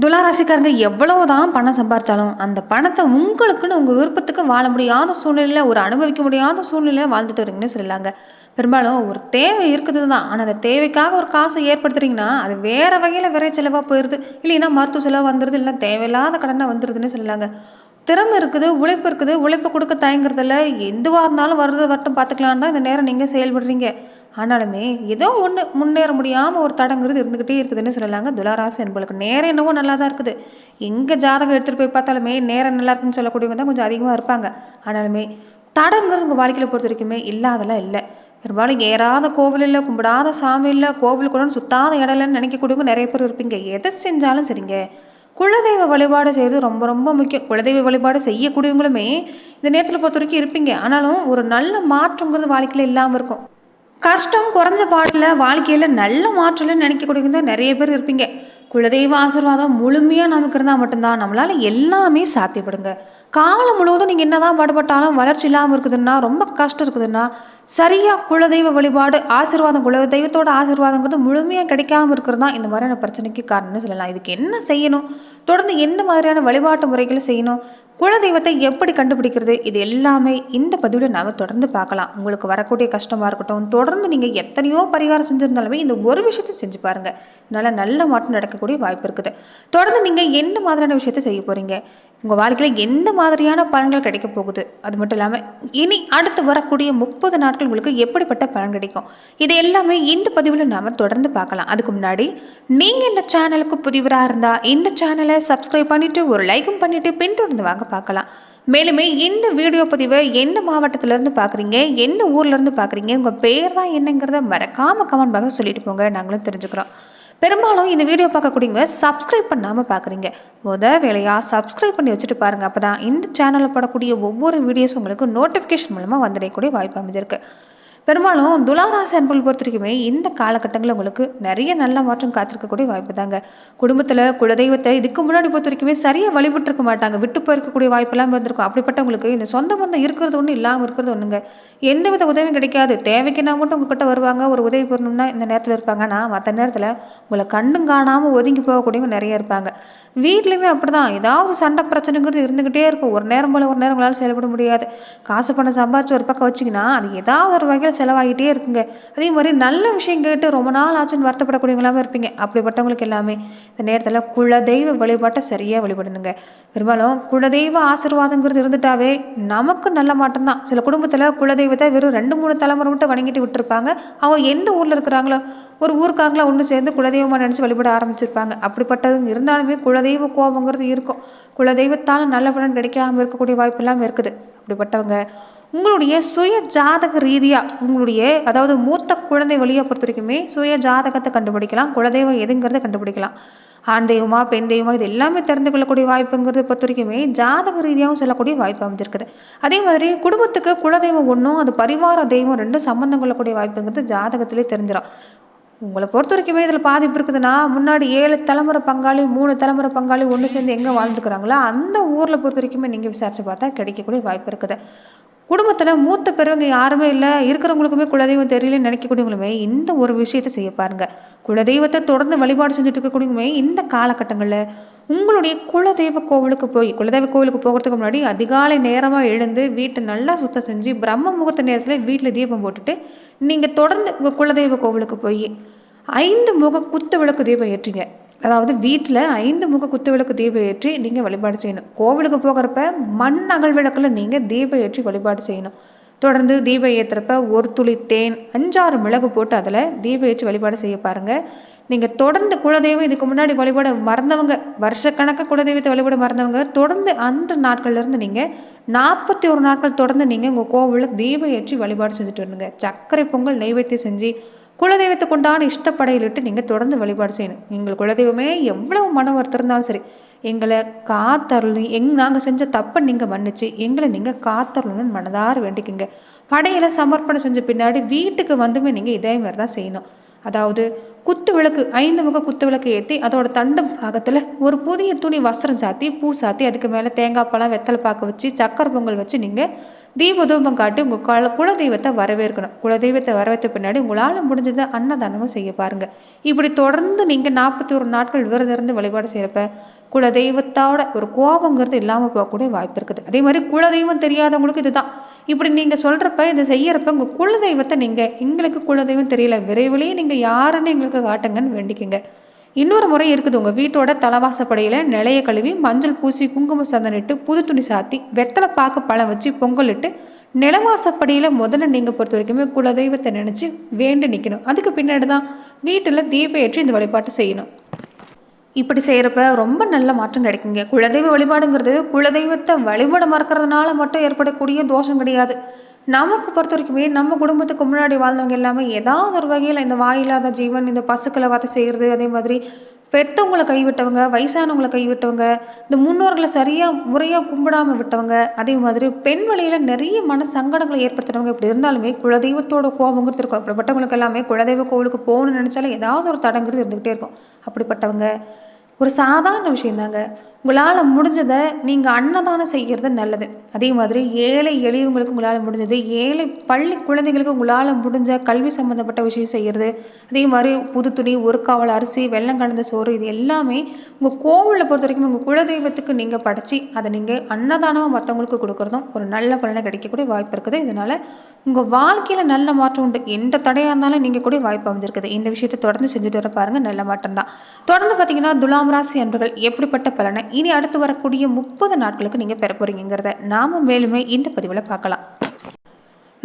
துளாராசிக்காரங்க எவ்வளவுதான் பணம் சம்பாரிச்சாலும் அந்த பணத்தை உங்களுக்குன்னு உங்கள் விருப்பத்துக்கு வாழ முடியாத சூழ்நிலையில் ஒரு அனுபவிக்க முடியாத சூழ்நிலையில் வாழ்ந்துட்டு வரீங்கன்னு சொல்லலாங்க. பெரும்பாலும் ஒரு தேவை இருக்குது தான். ஆனால் அந்த தேவைக்காக ஒரு காசை ஏற்படுத்துறீங்கன்னா அது வேறு வகையில் விரை செலவாக போயிடுது. இல்லைன்னா மருத்துவ செலவு வந்துடுது, இல்லைன்னா தேவையில்லாத கடனாக வந்துடுதுன்னு சொல்லலாங்க. திறமை இருக்குது, உழைப்பு இருக்குது, உழைப்பு கொடுக்க தயங்குறதில்ல. எதுவாக இருந்தாலும் வருது வரட்டும் பார்த்துக்கலான்னு தான் இந்த நேரம் நீங்கள் செயல்படுறீங்க. ஆனாலுமே ஏதோ ஒன்று முன்னேற முடியாமல் ஒரு தடங்கிறது இருந்துக்கிட்டே இருக்குதுன்னு சொல்லலாங்க. துளாராசி என்பளுக்கு நேரம் என்னவோ நல்லா தான் இருக்குது. எங்கே ஜாதகம் எடுத்துகிட்டு போய் பார்த்தாலுமே நேரம் நல்லா இருக்குன்னு சொல்லக்கூடியவங்க தான் கொஞ்சம் அதிகமாக இருப்பாங்க. ஆனாலுமே தடங்கிறது உங்கள் வாழ்க்கையில் பொறுத்த வரைக்குமே இல்லாதெல்லாம் இல்லை. பெரும்பாலும் ஏறாத கோவில் இல்லை, கும்பிடாத சாமி இல்லை, கோவில் கூட சுத்தாத இடம் இல்லைன்னு நினைக்கக்கூடியவங்க நிறைய பேர் இருப்பீங்க. எதை செஞ்சாலும் சரிங்க, குலதெய்வ வழிபாடு செய்கிறது ரொம்ப ரொம்ப முக்கியம். குலதெய்வ வழிபாடு செய்யக்கூடியவங்களுமே இந்த நேரத்தில் பொறுத்த வரைக்கும் இருப்பீங்க. ஆனாலும் ஒரு நல்ல மாற்றங்கிறது வாழ்க்கையில் இல்லாமல் இருக்கும். கஷ்டம் குறைஞ்ச பாடில் வாழ்க்கையில் நல்ல மாற்றம்னு நினைக்கக்கூடியவங்க தான் நிறைய பேர் இருப்பீங்க. குலதெய்வ ஆசீர்வாதம் முழுமையாக நமக்கு இருந்தால் மட்டும்தான் நம்மளால் எல்லாமே சாத்தியப்படுங்க. காலம் முழுவதும் நீங்கள் என்னதான் பாடுபட்டாலும் வளர்ச்சி இல்லாமல் இருக்குதுன்னா, ரொம்ப கஷ்டம் இருக்குதுன்னா, சரியாக குலதெய்வ வழிபாடு ஆசீர்வாதம், குலதெய்வத்தோட ஆசீர்வாதங்கிறது முழுமையாக கிடைக்காம இருக்கிறது தான் இந்த மாதிரியான பிரச்சனைக்கு காரணம்னு சொல்லலாம். இதுக்கு என்ன செய்யணும், தொடர்ந்து எந்த மாதிரியான வழிபாட்டு முறைகளை செய்யணும், குலதெய்வத்தை எப்படி கண்டுபிடிக்கிறது, இது எல்லாமே இந்த பதிவில் நாம் தொடர்ந்து பார்க்கலாம். உங்களுக்கு வரக்கூடிய கஷ்டமாக இருக்கட்டும், தொடர்ந்து நீங்கள் எத்தனையோ பரிகாரம் செஞ்சுருந்தாலுமே இந்த ஒரு விஷயத்தை செஞ்சு பாருங்கள். இதனால் நல்ல மாற்றம் நடக்கக்கூடிய வாய்ப்பு இருக்குது. தொடர்ந்து நீங்கள் எந்த மாதிரியான விஷயத்தை செய்ய போகிறீங்க, உங்கள் வாழ்க்கையில் எந்த மாதிரியான பலன்கள் கிடைக்க போகுது, அது மட்டும் இல்லாமல் இனி அடுத்து வரக்கூடிய 30 நாட்கள் உங்களுக்கு எப்படிப்பட்ட பலன் கிடைக்கும், இது எல்லாமே இந்த பதிவில் நாம் தொடர்ந்து பார்க்கலாம். அதுக்கு முன்னாடி நீங்கள் இந்த சேனலுக்கு புதிவராக இருந்தால் இந்த சேனலை சப்ஸ்கிரைப் பண்ணிவிட்டு ஒரு லைக்கும் பண்ணிவிட்டு பின்தொடர்ந்து வாங்க பார்க்கலாம். மேலுமே இந்த வீடியோ பதிவை எந்த மாவட்டத்திலேருந்து பார்க்குறீங்க, எந்த ஊர்லேருந்து பார்க்குறீங்க, உங்கள் பேர் தான் என்னங்கிறத மறக்காமல் கமெண்ட் பாக்ஸ் சொல்லிட்டு போங்க, நாங்களும் தெரிஞ்சுக்கிறோம். பெரும்பாலும் இந்த வீடியோ பார்க்கக்கூடியவங்க சப்ஸ்கிரைப் பண்ணாமல் பார்க்குறீங்க. வேலையாக சப்ஸ்கிரைப் பண்ணி வச்சுட்டு பாருங்கள். அப்போ தான் இந்த சேனலில் போடக்கூடிய ஒவ்வொரு வீடியோஸும் உங்களுக்கு நோட்டிஃபிகேஷன் மூலமாக வந்துடக்கூடிய வாய்ப்பு அமைஞ்சிருக்கு. பெரும்பாலும் துளாராசி அன்பர்கள் பொறுத்த வரைக்குமே இந்த காலகட்டங்களில் உங்களுக்கு நிறைய நல்ல மாற்றம் காத்திருக்கக்கூடிய வாய்ப்பு தாங்க. குடும்பத்தில் குலதெய்வத்தை இதுக்கு முன்னாடி பொறுத்த வரைக்குமே சரியாக வழிபட்டுருக்க மாட்டாங்க, விட்டு போயிருக்கக்கூடிய வாய்ப்பெல்லாம் இருந்திருக்கும். அப்படிப்பட்டவங்களுக்கு இந்த சொந்த பந்தம் இருக்கிறது ஒன்று, இல்லாமல் இருக்கிறது ஒன்றுங்க. எந்தவித உதவியும் கிடைக்காது. தேவைக்குன்னா மட்டும் உங்ககிட்ட வருவாங்க, ஒரு உதவி பண்ணணும்னா இந்த நேரத்தில் இருப்பாங்க. ஆனால் மற்ற நேரத்தில் உங்களை கண்டும் காணாமல் ஒதுங்கி போகக்கூடியவங்க நிறைய இருப்பாங்க. வீட்லேயுமே அப்படி தான், ஏதாவது சண்டை பிரச்சனைங்கிறது இருந்துக்கிட்டே இருக்கும். ஒரு நேரம் போல் ஒரு நேரம் உங்களால் செயல்பட முடியாது. காசு பணம் சம்பாரிச்சு ஒரு பக்கம் வச்சிங்கன்னா அது ஏதாவது ஒரு வகையில் செலவாகிட்டே இருக்குங்க. அதே மாதிரி நல்ல விஷயம் கேட்டு ரொம்ப நாள் ஆச்சுன்னு வருத்தப்படக்கூடியவங்களாமே இருப்பீங்க. அப்படிப்பட்டவங்களுக்கு எல்லாமே இந்த நேரத்தில் குலதெய்வ வழிபாட்டை சரியாக வழிபடணுங்க. பெரும்பாலும் குலதெய்வ ஆசீர்வாதங்கிறது இருந்துட்டாவே நமக்கு நல்ல மாற்றம் தான். சில குடும்பத்தில் குலதெய்வத்தை வெறும் 2-3 தலைமுறை மட்டும் வணங்கிட்டு விட்டுருப்பாங்க. அவங்க எந்த ஊரில் இருக்கிறாங்களோ ஒரு ஊருக்காரங்களா ஒன்று சேர்ந்து குலதெய்வமாக நினச்சி வழிபட ஆரம்பிச்சிருப்பாங்க. அப்படிப்பட்டது இருந்தாலுமே குலதெய்வ கோபங்கிறது இருக்கும். குலதெய்வத்தால் நல்ல பலன் கிடைக்காமல் இருக்கக்கூடிய வாய்ப்பு எல்லாமே இருக்குது. அப்படிப்பட்டவங்க உங்களுடைய சுய ஜாதக ரீதியாக உங்களுடைய அதாவது மூத்த குழந்தை வழியாக பொறுத்த வரைக்குமே சுய ஜாதகத்தை கண்டுபிடிக்கலாம். குலதெய்வம் எதுங்கிறத கண்டுபிடிக்கலாம். ஆண் தெய்வமா பெண் தெய்வமா இது எல்லாமே தெரிந்து கொள்ளக்கூடிய வாய்ப்புங்கிறது பொறுத்த வரைக்குமே ஜாதக ரீதியாகவும் சொல்லக்கூடிய வாய்ப்பு அமைஞ்சிருக்குது. அதே மாதிரி குடும்பத்துக்கு குலதெய்வம் ஒன்றும் அது பரிவார தெய்வம் ரெண்டும் சம்மந்தம் கொள்ளக்கூடிய வாய்ப்புங்கிறது ஜாதகத்திலே தெரிஞ்சிடும். உங்களை பொறுத்த வரைக்குமே இதில் பாதிப்பு இருக்குதுன்னா, முன்னாடி 7 தலைமுறை பங்காளி 3 தலைமுறை பங்காளி ஒன்று சேர்ந்து எங்கே வாழ்ந்துருக்குறாங்களோ அந்த ஊரில் பொறுத்த வரைக்குமே நீங்கள் விசாரித்து பார்த்தா கிடைக்கக்கூடிய வாய்ப்பு இருக்குது. குடும்பத்தில் மூத்த பெரியவங்க யாருமே இல்லை, இருக்கிறவங்களுக்குமே குலதெய்வம் தெரியலன்னு நினைக்கக்கூடியவங்களுமே இந்த ஒரு விஷயத்தை செய்ய பாருங்கள். குலதெய்வத்தை தொடர்ந்து வழிபாடு செஞ்சுட்டு இருக்கக்கூடியவங்களுமே இந்த காலகட்டங்களில் உங்களுடைய குலதெய்வ கோவிலுக்கு குலதெய்வ கோவிலுக்கு போகிறதுக்கு முன்னாடி அதிகாலை நேரமாக எழுந்து வீட்டை நல்லா சுத்தம் செஞ்சு பிரம்ம முகூர்த்த நேரத்தில் வீட்டில் தீபம் போட்டுட்டு நீங்கள் தொடர்ந்து உங்கள் குலதெய்வ கோவிலுக்கு போய் 5 முக குத்து விளக்கு தீபம் ஏற்றிங்க. அதாவது வீட்டில் 5 முக குத்து விளக்கு தீபம் ஏற்றி நீங்கள் வழிபாடு செய்யணும். கோவிலுக்கு போகிறப்ப மண் அகல் விளக்கில் நீங்கள் தீபம் ஏற்றி வழிபாடு செய்யணும். தொடர்ந்து தீபம் ஏற்றுறப்ப 1 துளி தேன் 5-6 மிளகு போட்டு அதில் தீபம் ஏற்றி வழிபாடு செய்ய பாருங்கள். நீங்கள் தொடர்ந்து குலதெய்வம் இதுக்கு முன்னாடி வழிபாட மறந்தவங்க, வருஷக்கணக்காக குலதெய்வத்தை வழிபாட மறந்தவங்க தொடர்ந்து அந்த நாட்கள்லேருந்து நீங்கள் 41 நாட்கள் தொடர்ந்து நீங்கள் உங்கள் கோவிலில் தீபம் ஏற்றி வழிபாடு செஞ்சுட்டு வரணுங்க. சர்க்கரை பொங்கல் நெய்வேத்தியம் செஞ்சு குலதெய்வத்துக்கு உண்டான இஷ்டப்படையிலிட்டு நீங்கள் தொடர்ந்து வழிபாடு செய்யணும். எங்கள் குலதெய்வமே எவ்வளவு மன வருத்தம் இருந்தாலும் சரி, எங்களை காத்தருளும், நாங்கள் செஞ்ச தப்பை நீங்கள் மன்னிச்சு எங்களை நீங்கள் காத்தருளுன்னு மனதார வேண்டிக்குங்க. படையில் சமர்ப்பணம் செஞ்ச பின்னாடி வீட்டுக்கு வந்துமே நீங்கள் இதே மாதிரி தான் செய்யணும். அதாவது குத்து விளக்கு 5 முக குத்து விளக்கு ஏற்றி அதோட தண்டு பாகத்தில் ஒரு புதிய துணி வஸ்திரம் சாத்தி பூ சாத்தி அதுக்கு மேலே தேங்காய் பழம் வெத்தலை பாக்கு வச்சு சக்கரை பொங்கல் வச்சு நீங்கள் தீபதூபம் காட்டி உங்கள் குலதெய்வத்தை வரவேற்கணும். குலதெய்வத்தை வரவேற்ற பின்னாடி உங்களால் முடிஞ்சதை அன்னதானமும் செய்ய பாருங்கள். இப்படி தொடர்ந்து நீங்கள் 41 நாட்கள் விரதம் இருந்து வழிபாடு செய்கிறப்ப குலதெய்வத்தோட ஒரு கோபங்கிறது இல்லாமல் போகக்கூடிய வாய்ப்பு இருக்குது. அதே மாதிரி குலதெய்வம் தெரியாதவங்களுக்கு இதுதான். இப்படி நீங்கள் சொல்கிறப்ப இதை செய்யறப்ப உங்கள் குலதெய்வத்தை நீங்கள் எங்களுக்கு குலதெய்வம் தெரியல, விரைவிலேயே நீங்கள் யாருன்னு எங்களுக்கு காட்டுங்கன்னு வேண்டிக்குங்க. இன்னொரு முறை இருக்குது. உங்கள் வீட்டோட தலைவாசப்படையில் நிலைய கழுவி மஞ்சள் பூசி குங்குமம் சந்தனிட்டு புது துணி சாத்தி வெத்தலை பாக்கு பழம் வச்சு பொங்கல் இட்டு நிலவாசப்படியில் முதல்ல நீங்கள் பொறுத்த வரைக்குமே குலதெய்வத்தை நினச்சி வேண்டி நிற்கணும். அதுக்கு பின்னாடி தான் வீட்டில் தீபம் ஏற்றி இந்த வழிபாட்டு செய்யணும். இப்படி செய்கிறப்ப ரொம்ப நல்ல மாற்றம் கிடைக்குங்க. குலதெய்வ வழிபாடுங்கிறது குலதெய்வத்தை வழிபாட மறக்கிறதுனால மட்டும் ஏற்படக்கூடிய தோஷம் கிடையாது. நமக்கு பொறுத்த வரைக்குமே நம்ம குடும்பத்துக்கு முன்னாடி வாழ்ந்தவங்க எல்லாமே ஏதாவது ஒரு வகையில் இந்த வாயில்லாத ஜீவன், இந்த பசுக்களை வதை செய்கிறது, அதே மாதிரி பெற்றவங்களை கைவிட்டவங்க, வயசானவங்களை கைவிட்டவங்க, இந்த முன்னோர்களை சரியாக முறையாக கும்பிடாமல் விட்டவங்க, அதே மாதிரி பெண் வழியில் நிறைய மன சங்கடங்களை ஏற்படுத்துறவங்க இப்படி இருந்தாலுமே குலதெய்வத்தோட கோபங்கிறது இருக்கும். அப்படிப்பட்டவங்களுக்கு எல்லாமே குலதெய்வ கோவிலுக்கு போகணும்னு நினச்சாலே ஏதாவது ஒரு தடங்கிறது இருந்துக்கிட்டே இருக்கும். அப்படிப்பட்டவங்க ஒரு சாதாரண விஷயந்தாங்க. உங்களால் முடிஞ்சதை நீங்கள் அன்னதானம் செய்கிறது நல்லது. அதே மாதிரி ஏழை எளியவங்களுக்கு உங்களால் முடிஞ்சது, ஏழை பள்ளி குழந்தைங்களுக்கு உங்களால் முடிஞ்ச கல்வி சம்மந்தப்பட்ட விஷயம் செய்கிறது. அதே மாதிரி புது துணி, ஒரு காவல் அரிசி, வெள்ளம் கலந்த சோறு, இது எல்லாமே உங்கள் கோவிலில் பொறுத்த வரைக்கும் உங்கள் குலதெய்வத்துக்கு நீங்கள் படைச்சி அதை நீங்கள் அன்னதானமாக மற்றவங்களுக்கு கொடுக்குறதும் ஒரு நல்ல பலனை கிடைக்கக்கூடிய வாய்ப்பு இருக்குது. இதனால் உங்கள் வாழ்க்கையில் நல்ல மாற்றம் உண்டு. எந்த தடையாக இருந்தாலும் நீங்கள் கூட வாய்ப்பு அமைஞ்சிருக்குது. இந்த விஷயத்தை தொடர்ந்து செஞ்சுட்டு வர பாருங்கள், நல்ல மாற்றம் தான். தொடர்ந்து பார்த்தீங்கன்னா துலாம் ராசி அன்பர்கள் எப்படிப்பட்ட பலனை இனி அடுத்து வரக்கூடிய 30 நாட்களுக்கு நீங்கள் பெற போறீங்கிறத நாம மேலுமே இந்த பதிவில் பார்க்கலாம்.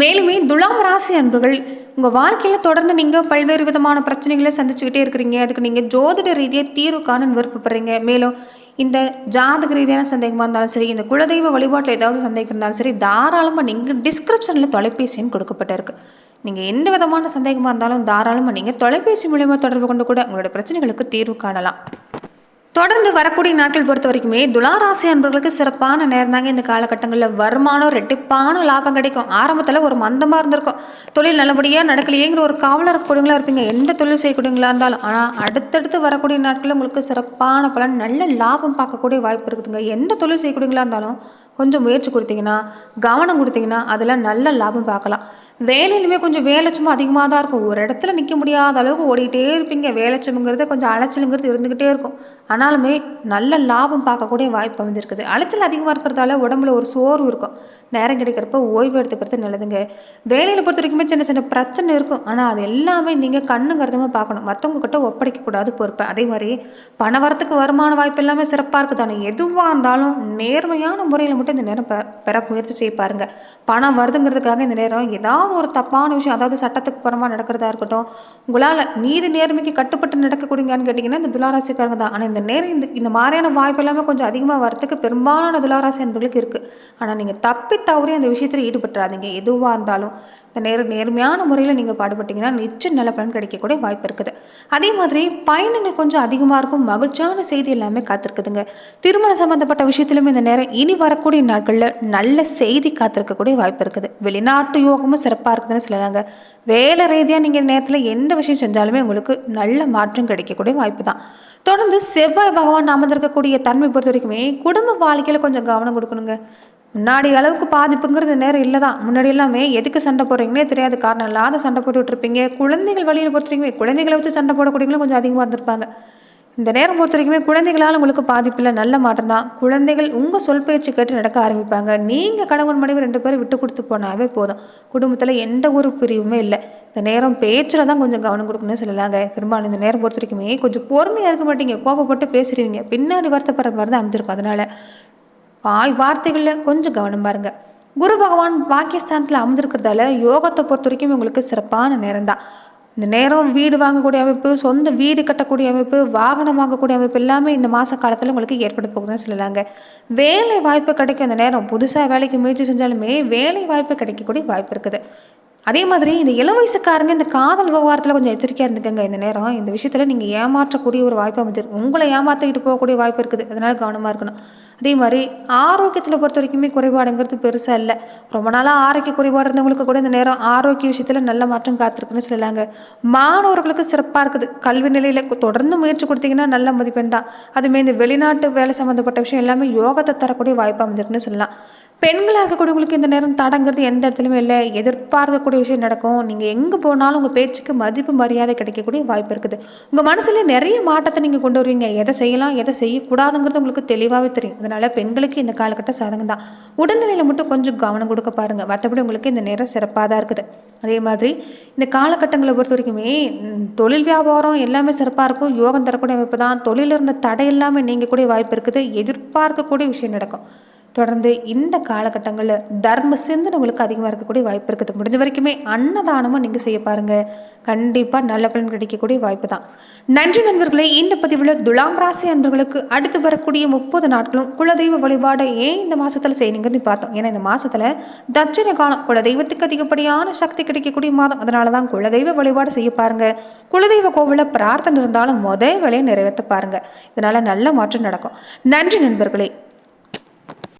மேலுமே துலாம் ராசி அன்பர்கள் உங்கள் வாழ்க்கையில் தொடர்ந்து நீங்கள் பல்வேறு விதமான பிரச்சனைகளை சந்திச்சுக்கிட்டே இருக்கிறீங்க. அதுக்கு நீங்கள் ஜோதிட ரீதியாக தீர்வு காண விருப்பப்படுறீங்க. மேலும் இந்த ஜாதக ரீதியான சந்தேகமாக இருந்தாலும் சரி, இந்த குலதெய்வ வழிபாட்டில் ஏதாவது சந்தேகம் இருந்தாலும் சரி, தாராளமாக நீங்கள் டிஸ்கிரிப்ஷனில் தொலைபேசின்னு கொடுக்கப்பட்டிருக்கு. நீங்கள் எந்த விதமான சந்தேகமாக இருந்தாலும் தாராளமாக நீங்கள் தொலைபேசி மூலமாக தொடர்பு கொண்டு கூட உங்களோட பிரச்சனைகளுக்கு தீர்வு காணலாம். தொடர்ந்து வரக்கூடிய நாட்கள் பொறுத்த வரைக்குமே துளாராசி அன்பர்களுக்கு சிறப்பான நேரம் தாங்க. இந்த காலகட்டங்களில் வருமானம் ரெட்டிப்பான லாபம் கிடைக்கும். ஆரம்பத்தில் ஒரு மந்தமாக இருந்திருக்கும், தொழில் நல்லபடியாக நடக்கலையேங்கிற ஒரு காவலர் கூடியவங்களா இருப்பீங்க, எந்த தொழில் செய்யக்கூடியவங்களா இருந்தாலும். ஆனால் அடுத்தடுத்து வரக்கூடிய நாட்களில் உங்களுக்கு சிறப்பான பலன், நல்ல லாபம் பார்க்கக்கூடிய வாய்ப்பு இருக்குதுங்க. எந்த தொழில் செய்யக்கூடியவங்களா இருந்தாலும் கொஞ்சம் முயற்சி கொடுத்தீங்கன்னா, கவனம் கொடுத்தீங்கன்னா அதில் நல்ல லாபம் பார்க்கலாம். வேலையிலுமே கொஞ்சம் வேலைச்சும் அதிகமாக தான் இருக்கும். ஒரு இடத்துல நிற்க முடியாத அளவுக்கு ஓடிக்கிட்டே இருப்பீங்க. வேலைச்சமுங்கிறது கொஞ்சம் அலைச்சலுங்கிறது இருந்துக்கிட்டே இருக்கும். ஆனாலுமே நல்ல லாபம் பார்க்கக்கூடிய வாய்ப்பு அமைஞ்சிருக்குது. அலைச்சல் அதிகமாக இருக்கிறதால உடம்புல ஒரு சோர்வு இருக்கும். நேரம் கிடைக்கிறப்ப ஓய்வு எடுத்துக்கிறது நல்லதுங்க. வேலையில் பொறுத்த வரைக்குமே சின்ன சின்ன பிரச்சனை இருக்கும். ஆனால் அது எல்லாமே நீங்கள் கண்ணுங்கிறதுமா பார்க்கணும். மற்றவங்க கிட்ட ஒப்படைக்கக்கூடாது பொறுப்பு. அதே மாதிரி பண வரத்துக்கு வருமான வாய்ப்பு எல்லாமே சிறப்பாக இருக்குது. ஆனால் எதுவாக இருந்தாலும் நேர்மையான முறையில் மட்டும் இந்த நேரம் பெற முயற்சி செய்ய பாருங்கள். பணம் வருதுங்கிறதுக்காக இந்த நேரம் ஏதாவது ஒரு தப்பான விஷயம், அதாவது சட்டத்துக்கு புறமா நடக்கிறதா இருக்கட்டும், உங்களால் நீதி நேர்மைக்கு கட்டுப்பட்டு நடக்கக்கூடியங்கன்னு கேட்டிங்கன்னா இந்த துளாராசிக்காரங்க தான். ஆனால் இந்த நேரம் இந்த மாதிரியான வாய்ப்பு எல்லாமே கொஞ்சம் அதிகமாக வரத்துக்கு பெரும்பாலான துளாராசி அன்பர்களுக்கு இருக்குது. ஆனால் நீங்கள் தப்பி தவறி அந்த விஷயத்தில் ஈடுபட்டுறாதீங்க. எதுவாக இருந்தாலும் இந்த நேர்மையான முறையில் நீங்கள் பாடுபட்டீங்கன்னா நிச்சயம் நல்ல பலன் கிடைக்கக்கூடிய வாய்ப்பு இருக்குது. அதே மாதிரி பயணங்கள் கொஞ்சம் அதிகமாக இருக்கும். மகிழ்ச்சியான செய்தி எல்லாமே காத்திருக்குதுங்க. திருமணம் சம்மந்தப்பட்ட விஷயத்திலுமே இந்த நேரம் இனி வரக்கூடிய நாட்களில் நல்ல செய்தி காத்திருக்கக்கூடிய வாய்ப்பு இருக்குது. வெளிநாட்டு யோகமும் சிறப்பாக இருக்குதுன்னு சொல்லலாங்க. வேலை ரீதியாக நீங்கள் இந்த நேரத்தில் எந்த விஷயம் செஞ்சாலுமே உங்களுக்கு நல்ல மாற்றம் கிடைக்கக்கூடிய வாய்ப்பு தான். தொடர்ந்து செவ்வாய் பகவான் அமர்ந்திருக்கக்கூடிய தன்மை பொறுத்த வரைக்குமே குடும்ப வாழ்க்கையில் கொஞ்சம் கவனம் கொடுக்கணுங்க. முன்னாடி அளவுக்கு பாதிப்புங்கிறது நேரம் இல்லை தான். முன்னாடி எல்லாமே எதுக்கு சண்டை போடுறீங்கன்னே தெரியாது, காரணம் இல்லாத சண்டை போட்டுட்டு இருப்பீங்க. குழந்தைகள் வழியில் பொறுத்த வரைக்குமே குழந்தைகளை வச்சு சண்டை போடக்கூடியவங்களும் கொஞ்சம் அதிகமாக இருந்திருப்பாங்க. இந்த நேரம் பொறுத்த வரைக்குமே குழந்தைகளால் உங்களுக்கு பாதிப்பில்லை, நல்ல மாற்றம் தான். குழந்தைகள் உங்கள் சொல் பேச்சு கேட்டு நடக்க ஆரம்பிப்பாங்க. நீங்கள் கணவன் மனைவி 2 பேரும் விட்டு கொடுத்து போனாவே போதும். குடும்பத்தில் எந்த ஒரு பிரிவுமே இல்லை. இந்த நேரம் பேச்சில் தான் கொஞ்சம் கவனம் கொடுக்கணும்னு சொல்லலாங்க. பெரும்பாலும் இந்த நேரம் பொறுத்த வரைக்குமே கொஞ்சம் பொறுமையாக இருக்க மாட்டீங்க, கோபப்பட்டு பேசுறீங்க, பின்னாடி வருத்தப்படுற மாதிரி தான் அமைஞ்சிருக்கும். அதனால் வார்த்தைகளில் கொஞ்சம் கவனம் பாருங்க. குரு பகவான் பாகிஸ்தானத்தில் அமர்ந்திருக்கிறதால யோகத்தை பொறுத்த வரைக்கும் உங்களுக்கு சிறப்பான நேரம் தான். இந்த நேரம் வீடு வாங்கக்கூடிய அமைப்பு, சொந்த வீடு கட்டக்கூடிய அமைப்பு, வாகனம் வாங்கக்கூடிய அமைப்பு எல்லாமே இந்த மாத காலத்தில் உங்களுக்கு ஏற்பட போகுதுன்னு சொல்லலாங்க. வேலை வாய்ப்பு கிடைக்கும். இந்த நேரம் புதுசாக வேலைக்கு முயற்சி செஞ்சாலுமே வேலை வாய்ப்பு கிடைக்கக்கூடிய வாய்ப்பு இருக்குது. அதே மாதிரி இந்த இளம் வயசுக்காரங்க இந்த காதல் விவகாரத்தில் கொஞ்சம் எச்சரிக்கையாக இருந்துக்கங்க. இந்த நேரம் இந்த விஷயத்தில் நீங்கள் ஏமாற்றக்கூடிய ஒரு வாய்ப்பு அமைஞ்சிருக்கு. உங்களை ஏமாற்றிக்கிட்டு போகக்கூடிய வாய்ப்பு இருக்குது. அதனால் கவனமாக இருக்கணும். அதே மாதிரி ஆரோக்கியத்தில் பொறுத்த வரைக்குமே குறைபாடுங்கிறது பெருசாக இல்லை. ரொம்ப நாளாக ஆரோக்கிய குறைபாடு இருந்தவங்களுக்கு கூட இந்த நேரம் ஆரோக்கிய விஷயத்தில் நல்ல மாற்றம் காத்திருக்குன்னு சொல்லலாங்க. மாணவர்களுக்கு சிறப்பாக இருக்குது. கல்வி நிலையில் தொடர்ந்து முயற்சி கொடுத்தீங்கன்னா நல்ல மதிப்பெண் தான். அதுமாரி இந்த வெளிநாட்டு வேலை சம்மந்தப்பட்ட விஷயம் எல்லாமே யோகத்தை தரக்கூடிய வாய்ப்பு அமைஞ்சிருக்குன்னு சொல்லலாம். பெண்களாக இருக்கக்கூடியவங்களுக்கு இந்த நேரம் தடங்கிறது எந்த இடத்துலையுமே இல்லை. எதிர்பார்க்கக்கூடிய விஷயம் நடக்கும். நீங்கள் எங்கே போனாலும் உங்கள் பேச்சுக்கு மதிப்பு மரியாதை கிடைக்கக்கூடிய வாய்ப்பு இருக்குது. உங்கள் மனசுல நிறைய மாற்றத்தை நீங்கள் கொண்டு வருவீங்க. எதை செய்யலாம் எதை செய்யக்கூடாதுங்கிறது உங்களுக்கு தெளிவாகவே தெரியும். அதனால் பெண்களுக்கு இந்த காலகட்டம் சாதகம் தான். உடல்நிலையில் மட்டும் கொஞ்சம் கவனம் கொடுக்க பாருங்கள். மற்றபடி உங்களுக்கு இந்த நேரம் சிறப்பாக தான் இருக்குது. அதே மாதிரி இந்த காலகட்டங்களை பொறுத்த வரைக்குமே தொழில் வியாபாரம் எல்லாமே சிறப்பாக இருக்கும். யோகம் தரக்கூடிய அமைப்பு தான். தொழிலில் இருந்த தடை எல்லாமே நீங்கக்கூடிய வாய்ப்பு இருக்குது. எதிர்பார்க்கக்கூடிய விஷயம் நடக்கும். தொடர்ந்து இந்த காலகட்டங்களில் தர்ம சிந்தனை உங்களுக்கு அதிகமாக இருக்கக்கூடிய வாய்ப்பு இருக்குது. முடிஞ்ச வரைக்குமே அன்னதானமும் நீங்கள் செய்ய பாருங்கள். கண்டிப்பாக நல்ல பலன் கிடைக்கக்கூடிய வாய்ப்பு தான். நன்றி நண்பர்களே. இந்த பதிவில் துலாம் ராசி அன்பர்களுக்கு அடுத்து வரக்கூடிய 30 நாட்களும் குலதெய்வ வழிபாடை ஏன் இந்த மாதத்தில் செய்யணுங்கிறது பார்த்தோம். ஏன்னா இந்த மாதத்தில் தட்சிண காலம், குலதெய்வத்துக்கு அதிகப்படியான சக்தி கிடைக்கக்கூடிய மாதம். அதனால தான் குலதெய்வ வழிபாடு செய்ய பாருங்கள். குலதெய்வ கோவிலில் பிரார்த்தனை இருந்தாலும் வேலையை நிறைவேற்ற பாருங்கள். இதனால் நல்ல மாற்றம் நடக்கும். நன்றி நண்பர்களே.